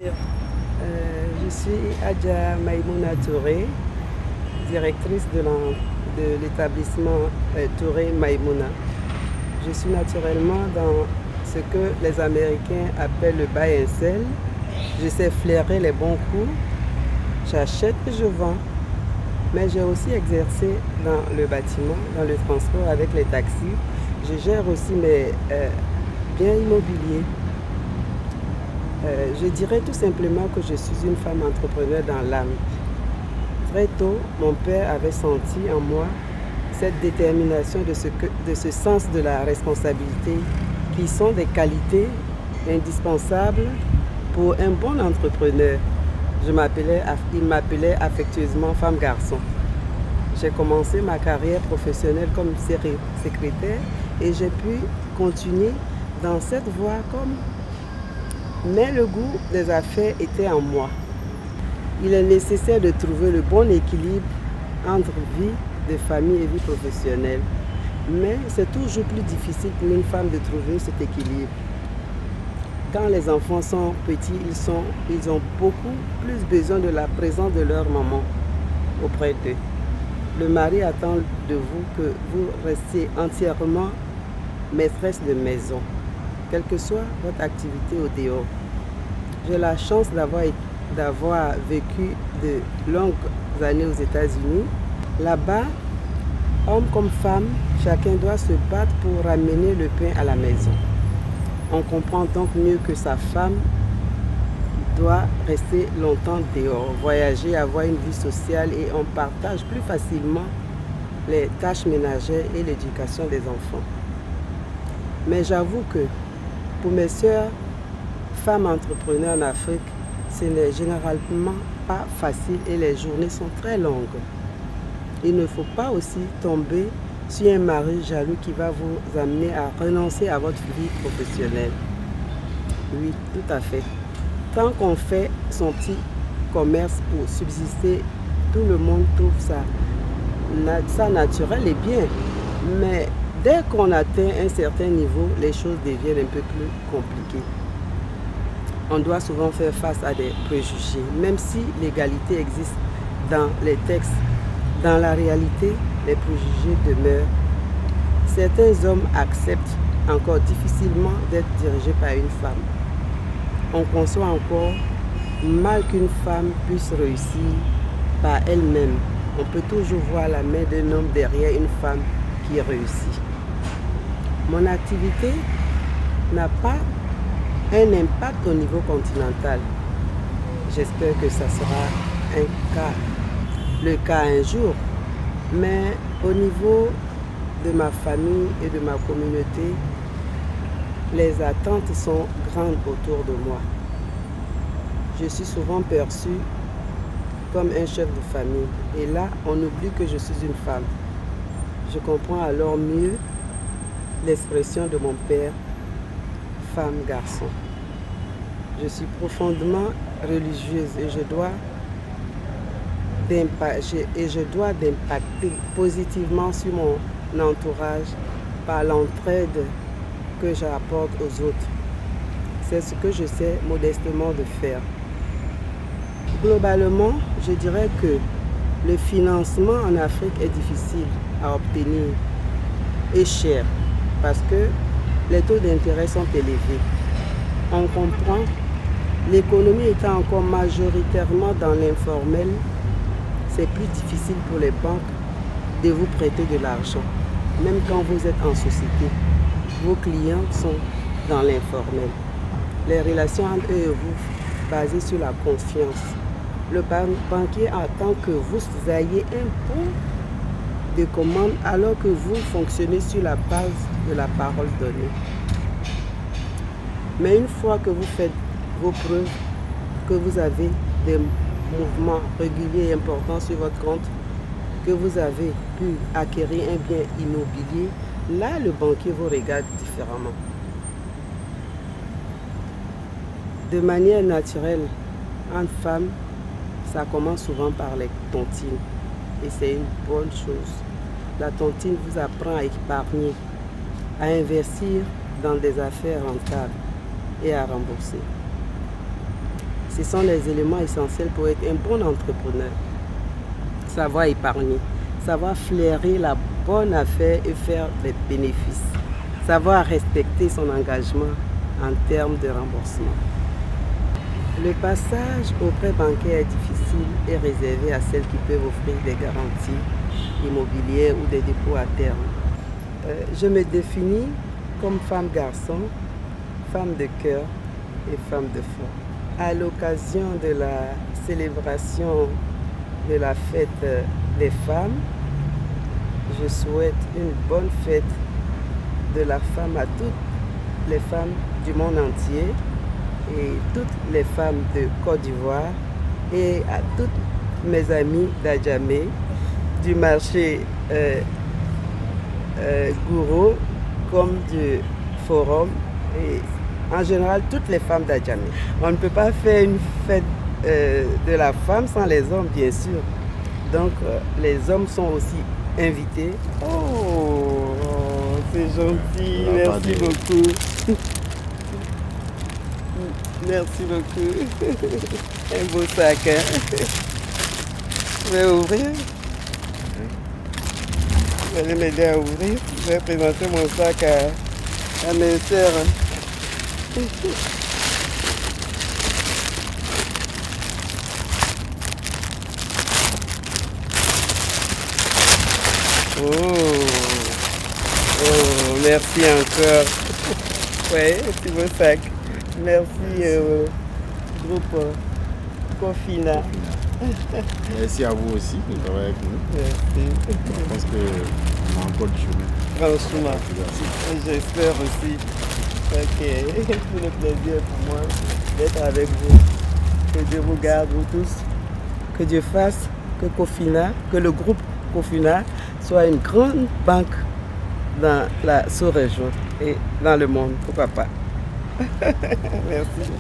Je suis Adja Maïmouna Touré, directrice de l'établissement Touré Maïmouna. Je suis naturellement dans ce que les Américains appellent le buy and sell. Je sais flairer les bons coups, j'achète et je vends. Mais j'ai aussi exercé dans le bâtiment, dans le transport avec les taxis. Je gère aussi mes biens immobiliers. Je dirais tout simplement que je suis une femme entrepreneur dans l'âme. Très tôt, mon père avait senti en moi cette détermination de ce sens de la responsabilité qui sont des qualités indispensables pour un bon entrepreneur. Il m'appelait affectueusement femme-garçon. J'ai commencé ma carrière professionnelle comme secrétaire et j'ai pu continuer dans cette voie mais le goût des affaires était en moi. Il est nécessaire de trouver le bon équilibre entre vie de famille et vie professionnelle. Mais c'est toujours plus difficile pour une femme de trouver cet équilibre. Quand les enfants sont petits, ils ont beaucoup plus besoin de la présence de leur maman auprès d'eux. Le mari attend de vous que vous restiez entièrement maîtresse de maison, quelle que soit votre activité au dehors. J'ai la chance d'avoir vécu de longues années aux États-Unis. Là-bas, homme comme femme, chacun doit se battre pour ramener le pain à la maison. On comprend donc mieux que sa femme doit rester longtemps dehors, voyager, avoir une vie sociale et on partage plus facilement les tâches ménagères et l'éducation des enfants. Mais j'avoue que pour mes sœurs, femmes entrepreneurs en Afrique, ce n'est généralement pas facile et les journées sont très longues. Il ne faut pas aussi tomber sur un mari jaloux qui va vous amener à renoncer à votre vie professionnelle. Oui, tout à fait. Tant qu'on fait son petit commerce pour subsister, tout le monde trouve ça naturel et bien. Mais dès qu'on atteint un certain niveau, les choses deviennent un peu plus compliquées. On doit souvent faire face à des préjugés, même si l'égalité existe dans les textes. Dans la réalité, les préjugés demeurent. Certains hommes acceptent encore difficilement d'être dirigés par une femme. On conçoit encore mal qu'une femme puisse réussir par elle-même. On peut toujours voir la main d'un homme derrière une femme qui réussit. Mon activité n'a pas un impact au niveau continental. J'espère que ça sera le cas un jour. Mais au niveau de ma famille et de ma communauté, les attentes sont grandes autour de moi. Je suis souvent perçue comme un chef de famille. Et là, on oublie que je suis une femme. Je comprends alors mieux l'expression de mon père, femme-garçon. Je suis profondément religieuse et je dois d'impacter positivement sur mon entourage par l'entraide que j'apporte aux autres. C'est ce que je sais modestement de faire. Globalement, je dirais que le financement en Afrique est difficile à obtenir et cher parce que les taux d'intérêt sont élevés. On comprend, l'économie étant encore majoritairement dans l'informel, c'est plus difficile pour les banques de vous prêter de l'argent. Même quand vous êtes en société, vos clients sont dans l'informel. Les relations entre eux et vous, basées sur la confiance. Le banquier attend que vous ayez un pot de commande alors que vous fonctionnez sur la base de la parole donnée. Mais une fois que vous faites vos preuves, que vous avez des mouvements réguliers et importants sur votre compte, que vous avez pu acquérir un bien immobilier, là le banquier vous regarde différemment. De manière naturelle, entre femmes, ça commence souvent par les tontines. Et c'est une bonne chose. La tontine vous apprend à épargner, à investir dans des affaires rentables et à rembourser. Ce sont les éléments essentiels pour être un bon entrepreneur. Savoir épargner, savoir flairer la bonne affaire et faire des bénéfices. Savoir respecter son engagement en termes de remboursement. Le passage au prêt bancaire est difficile et réservé à celles qui peuvent offrir des garanties immobilières ou des dépôts à terme. Je me définis comme femme-garçon, femme de cœur et femme de foi. À l'occasion de la célébration de la fête des femmes, je souhaite une bonne fête de la femme à toutes les femmes du monde entier et toutes les femmes de Côte d'Ivoire et à toutes mes amies d'Adjamé, du marché Gouro comme du forum et en général toutes les femmes d'Adjamé. On ne peut pas faire une fête de la femme sans les hommes, bien sûr. Donc les hommes sont aussi invités. Oh, c'est gentil, merci beaucoup. Merci beaucoup. Un beau sac, hein? Je vais ouvrir. Vous allez m'aider à ouvrir. Je vais présenter mon sac à mes sœurs. Oh, merci encore. Ouais, c'est beau sac. Merci groupe Cofina. Merci à vous aussi de travailler avec nous. Merci. Je pense qu'on a encore du chemin. Franchement, j'espère aussi. Ok, c'est le plaisir pour moi d'être avec vous. Que Dieu vous garde, vous tous. Que Dieu fasse que Cofina, que le groupe Cofina soit une grande banque dans la sous-région et dans le monde. Pourquoi pas? Merci.